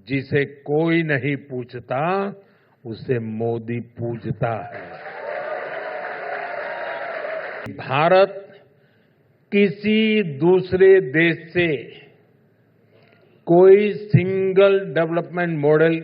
जिसे कोई नहीं पूछता उसे मोदी पूछता है। भारत किसी दूसरे देश से कोई सिंगल डेवलपमेंट मॉडल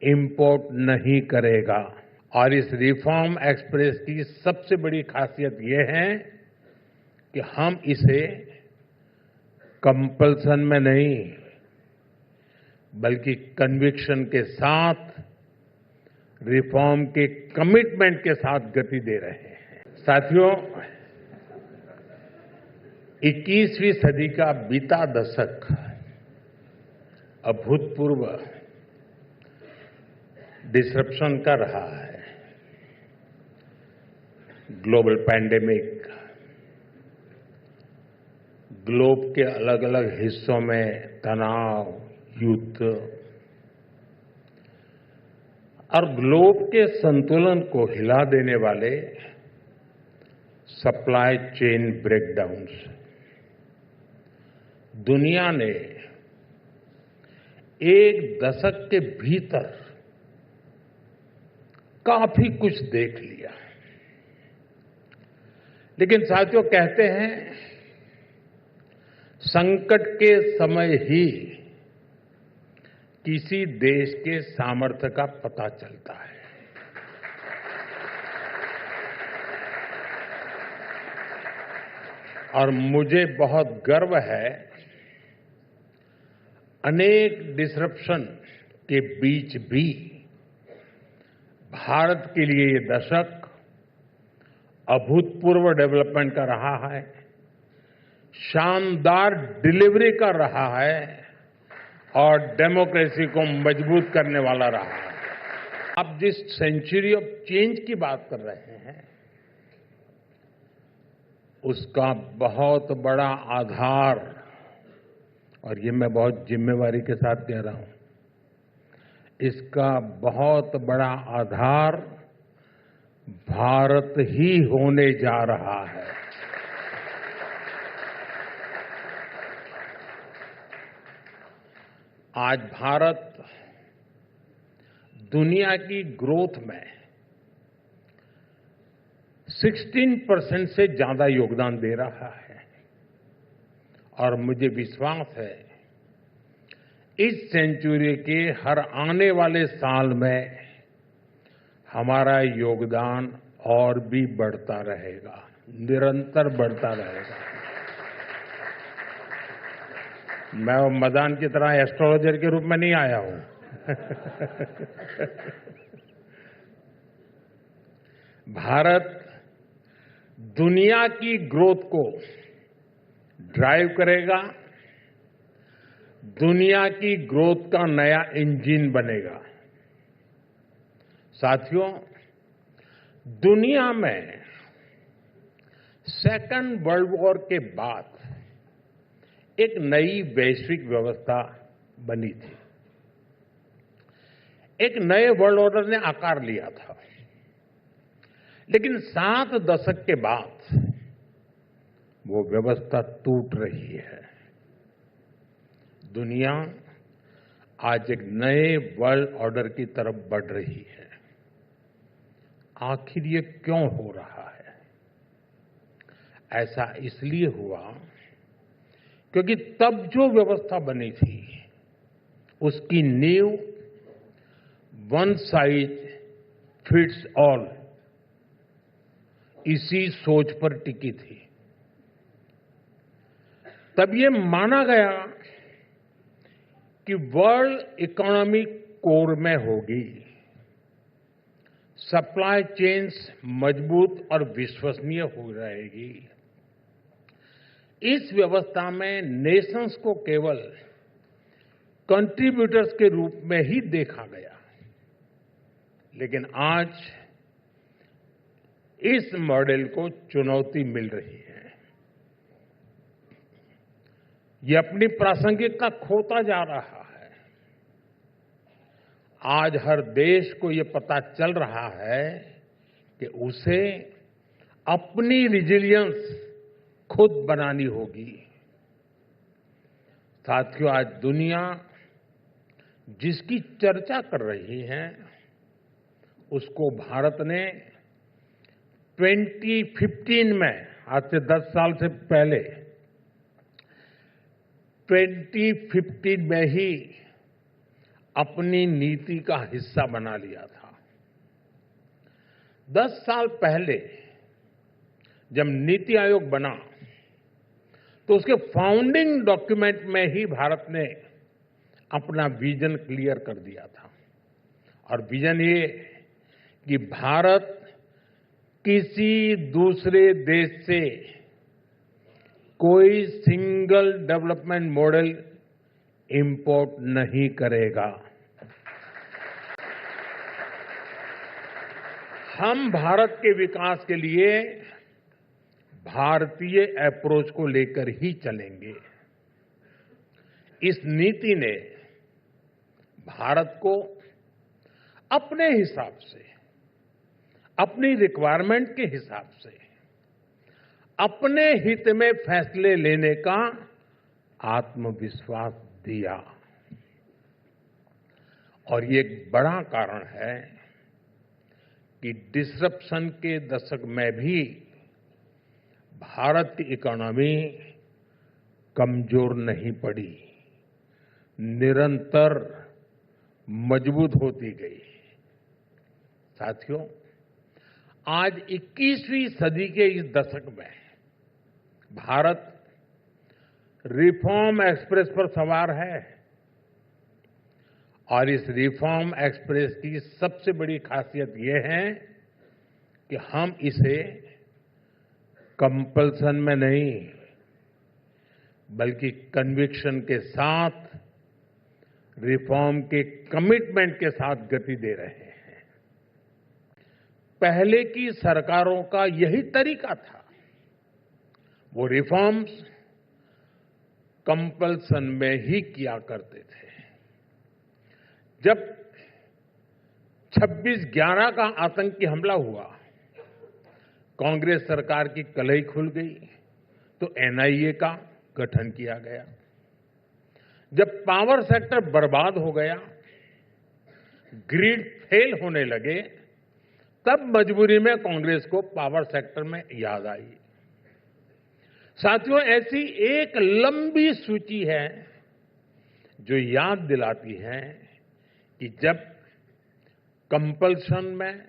इंपोर्ट नहीं करेगा और इस रिफॉर्म एक्सप्रेस की सबसे बड़ी खासियत ये है कि हम इसे कंपल्सन में नहीं बल्कि कन्विक्शन के साथ रिफॉर्म के कमिटमेंट के साथ गति दे रहे हैं। साथियों, 21वीं सदी का बीता दशक अभूतपूर्व डिसरप्शन का रहा है। ग्लोबल पैंडेमिक, ग्लोब के अलग अलग हिस्सों में तनाव, युद्ध और ग्लोब के संतुलन को हिला देने वाले सप्लाई चेन ब्रेकडाउन्स, दुनिया ने एक दशक के भीतर काफी कुछ देख लिया। लेकिन साथियों, कहते हैं संकट के समय ही किसी देश के सामर्थ्य का पता चलता है। और मुझे बहुत गर्व है, अनेक डिसरप्शन के बीच भी भारत के लिए ये दशक अभूतपूर्व डेवलपमेंट का रहा है, शानदार डिलीवरी का रहा है और डेमोक्रेसी को मजबूत करने वाला रहा है। आप जिस सेंचुरी ऑफ चेंज की बात कर रहे हैं, उसका बहुत बड़ा आधार, और ये मैं बहुत जिम्मेवारी के साथ कह रहा हूं, इसका बहुत बड़ा आधार भारत ही होने जा रहा है। आज भारत दुनिया की ग्रोथ में 16% से ज्यादा योगदान दे रहा है और मुझे विश्वास है इस सेंचुरी के हर आने वाले साल में हमारा योगदान और भी बढ़ता रहेगा, निरंतर बढ़ता रहेगा। मैं वो मदान की तरह एस्ट्रोलॉजर के रूप में नहीं आया हूं। भारत दुनिया की ग्रोथ को ड्राइव करेगा, दुनिया की ग्रोथ का नया इंजन बनेगा। साथियों, दुनिया में सेकेंड वर्ल्ड वॉर के बाद एक नई वैश्विक व्यवस्था बनी थी। एक नए वर्ल्ड ऑर्डर ने आकार लिया था। लेकिन 7 दशक के बाद वो व्यवस्था टूट रही है। दुनिया आज एक नए वर्ल्ड ऑर्डर की तरफ बढ़ रही है। आखिर ये क्यों हो रहा है? ऐसा इसलिए हुआ क्योंकि तब जो व्यवस्था बनी थी उसकी नींव वन साइज फिट्स ऑल, इसी सोच पर टिकी थी। तब ये माना गया कि वर्ल्ड इकोनॉमी कोर में होगी, सप्लाई चेन्स मजबूत और विश्वसनीय हो रहेगी। इस व्यवस्था में नेशंस को केवल कंट्रीब्यूटर्स के रूप में ही देखा गया। लेकिन आज इस मॉडल को चुनौती मिल रही है। ये अपनी प्रासंगिकता खोता जा रहा है। आज हर देश को ये पता चल रहा है कि उसे अपनी रिजिलियंस खुद बनानी होगी। साथियों, आज दुनिया जिसकी चर्चा कर रही हैं उसको भारत ने 2015 में, आज से 10 साल से पहले 2015 में ही अपनी नीति का हिस्सा बना लिया था। 10 साल पहले जब नीति आयोग बना तो उसके फाउंडिंग डॉक्यूमेंट में ही भारत ने अपना विजन क्लियर कर दिया था। और विजन ये कि भारत किसी दूसरे देश से कोई सिंगल डेवलपमेंट मॉडल इंपोर्ट नहीं करेगा। हम भारत के विकास के लिए भारतीय अप्रोच को लेकर ही चलेंगे। इस नीति ने भारत को अपने हिसाब से, अपनी रिक्वायरमेंट के हिसाब से, अपने हित में फैसले लेने का आत्मविश्वास दिया। और ये एक बड़ा कारण है कि डिसरप्शन के दशक में भी भारत की इकोनॉमी कमजोर नहीं पड़ी, निरंतर मजबूत होती गई। साथियों, आज 21वीं सदी के इस दशक में भारत रिफॉर्म एक्सप्रेस पर सवार है। और इस रिफॉर्म एक्सप्रेस की सबसे बड़ी खासियत यह है कि हम इसे कंपल्सन में नहीं बल्कि कन्विक्शन के साथ, रिफॉर्म के कमिटमेंट के साथ गति दे रहे हैं। पहले की सरकारों का यही तरीका था। वो रिफॉर्म्स कंपल्सन में ही किया करते थे। जब 26/11 का आतंकी हमला हुआ, कांग्रेस सरकार की कलई खुल गई तो एनआईए का गठन किया गया। जब पावर सेक्टर बर्बाद हो गया, ग्रिड फेल होने लगे, तब मजबूरी में कांग्रेस को पावर सेक्टर में याद आई। साथियों, ऐसी एक लंबी सूची है जो याद दिलाती है कि जब कंपल्सन में,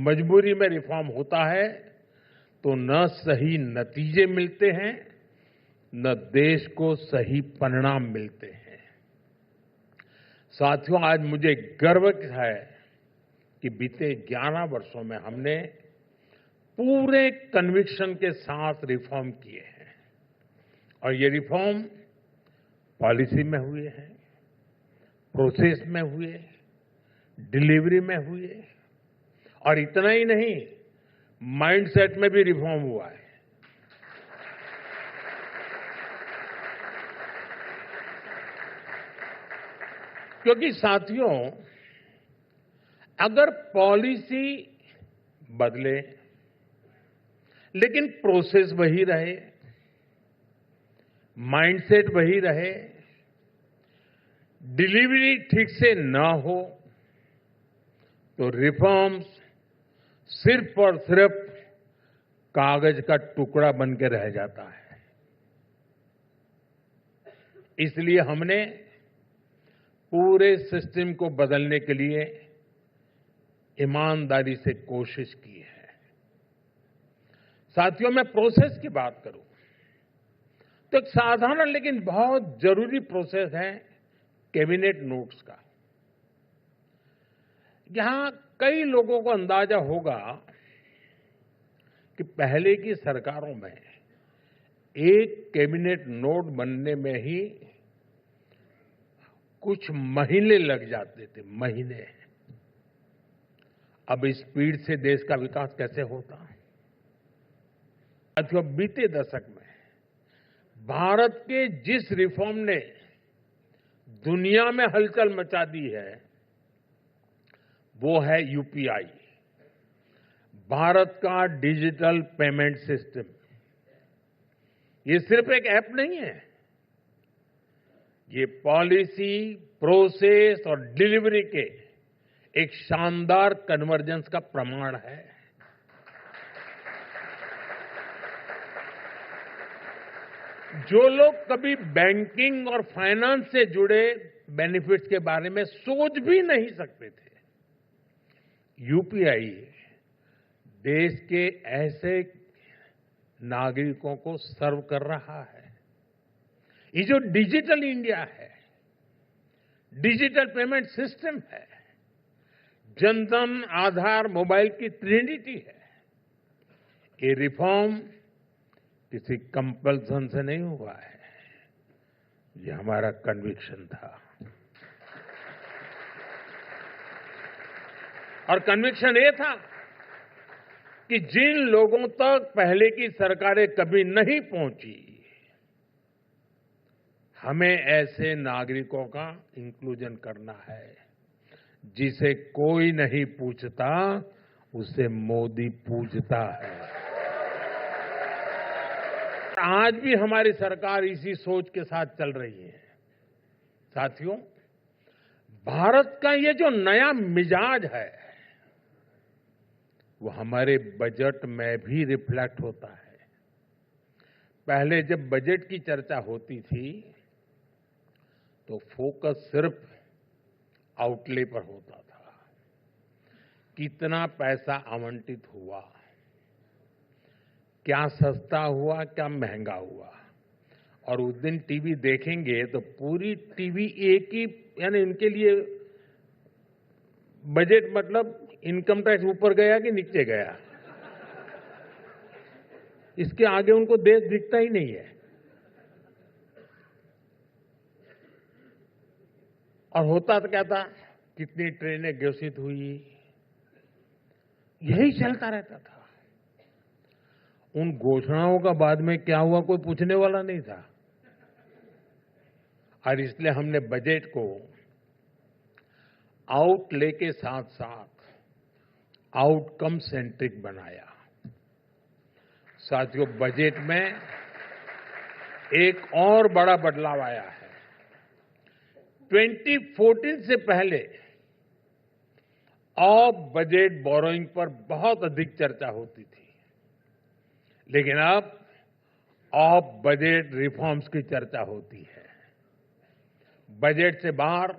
मजबूरी में रिफॉर्म होता है तो न सही नतीजे मिलते हैं, न देश को सही परिणाम मिलते हैं। साथियों, आज मुझे गर्व है कि बीते 11 वर्षों में हमने पूरे कन्विक्शन के साथ रिफॉर्म किए हैं। और ये रिफॉर्म पॉलिसी में हुए हैं, प्रोसेस में हुए, डिलीवरी में हुए, और इतना ही नहीं, माइंडसेट में भी रिफॉर्म हुआ है। क्योंकि साथियों, अगर पॉलिसी बदले लेकिन प्रोसेस वही रहे, माइंडसेट वही रहे, डिलीवरी ठीक से न हो, तो रिफॉर्म्स सिर्फ और सिर्फ कागज का टुकड़ा बन के रह जाता है। इसलिए हमने पूरे सिस्टम को बदलने के लिए ईमानदारी से कोशिश की है। साथियों, मैं प्रोसेस की बात करूं तो एक साधारण लेकिन बहुत जरूरी प्रोसेस है कैबिनेट नोट्स का। यहां कई लोगों को अंदाजा होगा कि पहले की सरकारों में एक कैबिनेट नोट बनने में ही कुछ महीने लग जाते थे, महीने। अब इस स्पीड से देश का विकास कैसे होता? साथियों, बीते दशक में भारत के जिस रिफॉर्म ने दुनिया में हलचल मचा दी है वो है यूपीआई, भारत का डिजिटल पेमेंट सिस्टम। ये सिर्फ एक ऐप नहीं है, ये पॉलिसी, प्रोसेस और डिलीवरी के एक शानदार कन्वर्जेंस का प्रमाण है। जो लोग कभी बैंकिंग और फाइनेंस से जुड़े बेनिफिट्स के बारे में सोच भी नहीं सकते थे, यूपीआई देश के ऐसे नागरिकों को सर्व कर रहा है। ये जो डिजिटल इंडिया है, डिजिटल पेमेंट सिस्टम है, जनधन, आधार, मोबाइल की ट्रिनिटी है। ये रिफॉर्म किसी कंपल्सन से नहीं हुआ है, ये हमारा कन्विक्शन था। और कन्विक्शन ये था कि जिन लोगों तक पहले की सरकारें कभी नहीं पहुंची, हमें ऐसे नागरिकों का इंक्लूजन करना है। जिसे कोई नहीं पूछता, उसे मोदी पूछता है। आज भी हमारी सरकार इसी सोच के साथ चल रही है। साथियों, भारत का ये जो नया मिजाज है, वो हमारे बजट में भी रिफ्लेक्ट होता है। पहले जब बजट की चर्चा होती थी, तो फोकस सिर्फ आउटले पर होता था। कितना पैसा आवंटित हुआ, क्या सस्ता हुआ, क्या महंगा हुआ। और उस दिन टीवी देखेंगे तो पूरी टीवी एक ही, यानी इनके लिए बजट मतलब इनकम टैक्स ऊपर गया कि नीचे गया, इसके आगे उनको देश दिखता ही नहीं है। और होता तो क्या था, कितनी ट्रेनें घोषित हुई, यही चलता रहता था। उन घोषणाओं का बाद में क्या हुआ, कोई पूछने वाला नहीं था। और इसलिए हमने बजट को आउटले के साथ साथ आउटकम सेंट्रिक बनाया। साथियों, बजट में एक और बड़ा बदलाव आया है। 2014 से पहले ऑफ बजट बोरोइंग पर बहुत अधिक चर्चा होती थी, लेकिन अब ऑफ बजट रिफॉर्म्स की चर्चा होती है। बजट से बाहर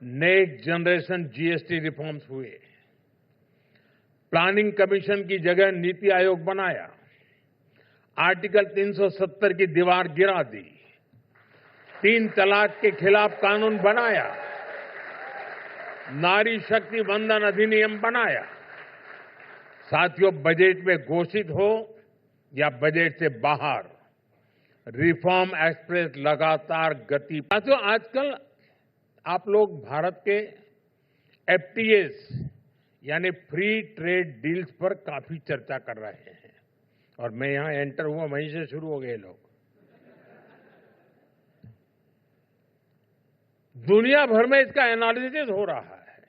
नेक्स्ट जनरेशन जीएसटी रिफॉर्म्स हुए, प्लानिंग कमीशन की जगह नीति आयोग बनाया, आर्टिकल 370 की दीवार गिरा दी, 3 तलाक के खिलाफ कानून बनाया, नारी शक्ति वंदन अधिनियम बनाया। साथियों, बजट में घोषित हो या बजट से बाहर, रिफॉर्म एक्सप्रेस लगातार गति। साथियों, आजकल आप लोग भारत के एफटीएस यानी फ्री ट्रेड डील्स पर काफी चर्चा कर रहे हैं। और मैं यहां एंटर हुआ, वहीं से शुरू हो गए लोग। दुनिया भर में इसका एनालिसिस हो रहा है,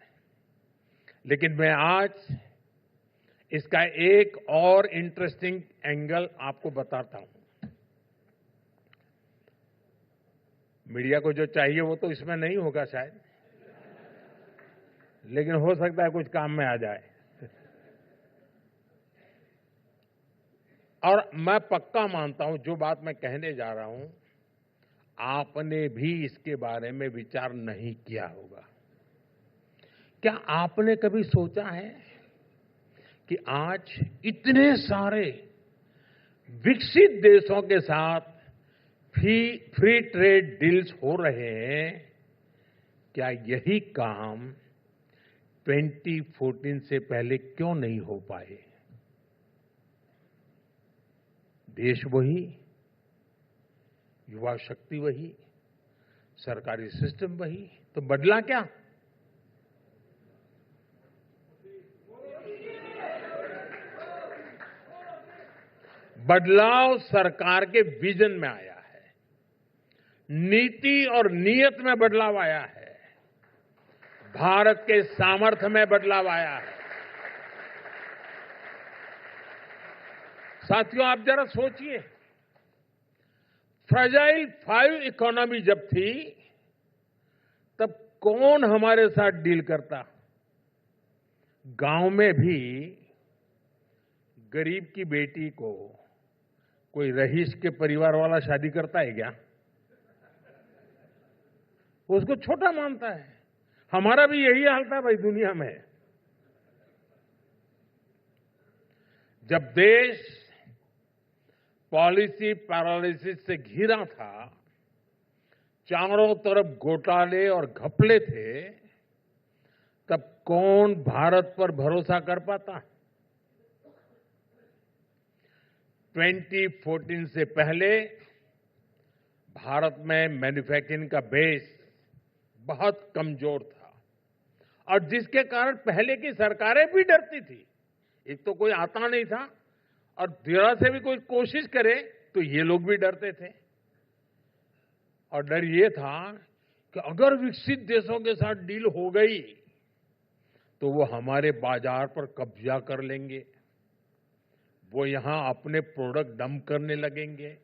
लेकिन मैं आज इसका एक और इंटरेस्टिंग एंगल आपको बताता हूं। मीडिया को जो चाहिए वो तो इसमें नहीं होगा शायद, लेकिन हो सकता है कुछ काम में आ जाए। और मैं पक्का मानता हूं, जो बात मैं कहने जा रहा हूं, आपने भी इसके बारे में विचार नहीं किया होगा। क्या आपने कभी सोचा है कि आज इतने सारे विकसित देशों के साथ फ्री ट्रेड डील्स हो रहे हैं, क्या यही काम 2014 से पहले क्यों नहीं हो पाए? देश वही, युवा शक्ति वही, सरकारी सिस्टम वही, तो बदला क्या? बदलाव सरकार के विजन में आया है, नीति और नीयत में बदलाव आया है, भारत के सामर्थ्य में बदलाव आया है। साथियों, आप जरा सोचिए, फ्रेजाइल 5 इकोनॉमी जब थी, तब कौन हमारे साथ डील करता? गांव में भी गरीब की बेटी को कोई रईस के परिवार वाला शादी करता है क्या? वो उसको छोटा मानता है। हमारा भी यही हाल था भाई दुनिया में। जब देश पॉलिसी पैरालिसिस से घिरा था, चारों तरफ घोटाले और घपले थे, तब कौन भारत पर भरोसा कर पाता? 2014 से पहले भारत में मैन्युफैक्चरिंग का बेस बहुत कमजोर था और जिसके कारण पहले की सरकारें भी डरती थी। एक तो कोई आता नहीं था और जरा से भी कोई कोशिश करे तो ये लोग भी डरते थे। और डर ये था कि अगर विकसित देशों के साथ डील हो गई तो वो हमारे बाजार पर कब्जा कर लेंगे, वो यहां अपने प्रोडक्ट डंप करने लगेंगे।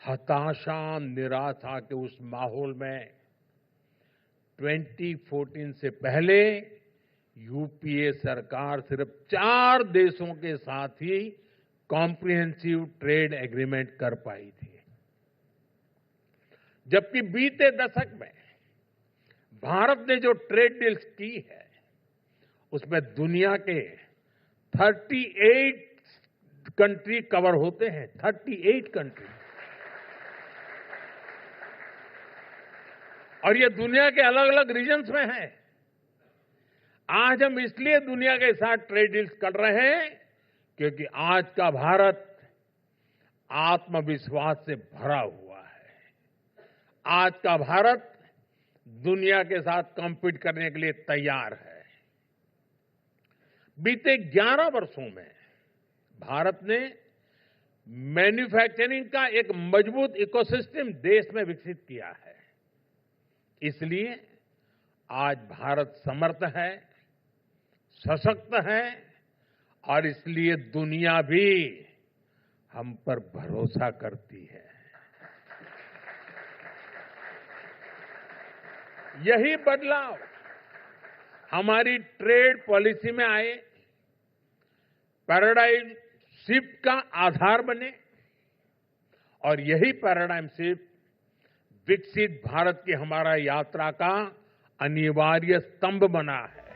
हताशा निराशा के उस माहौल में 2014 से पहले यूपीए सरकार सिर्फ 4 देशों के साथ ही कॉम्प्रिहेंसिव ट्रेड एग्रीमेंट कर पाई थी, जबकि बीते दशक में भारत ने जो ट्रेड डील्स की है उसमें दुनिया के 38 कंट्री कवर होते हैं। 38 कंट्री। और ये दुनिया के अलग अलग रीजन्स में है। आज हम इसलिए दुनिया के साथ ट्रेड डील्स कर रहे हैं क्योंकि आज का भारत आत्मविश्वास से भरा हुआ है। आज का भारत दुनिया के साथ कॉम्पीट करने के लिए तैयार है। बीते 11 वर्षों में भारत ने मैन्युफैक्चरिंग का एक मजबूत इकोसिस्टम देश में विकसित किया है। इसलिए आज भारत समर्थ है, सशक्त है और इसलिए दुनिया भी हम पर भरोसा करती है। यही बदलाव हमारी ट्रेड पॉलिसी में आए, पैराडाइम शिफ्ट का आधार बने और यही पैराडाइम शिफ्ट विकसित भारत की हमारा यात्रा का अनिवार्य स्तंभ बना है।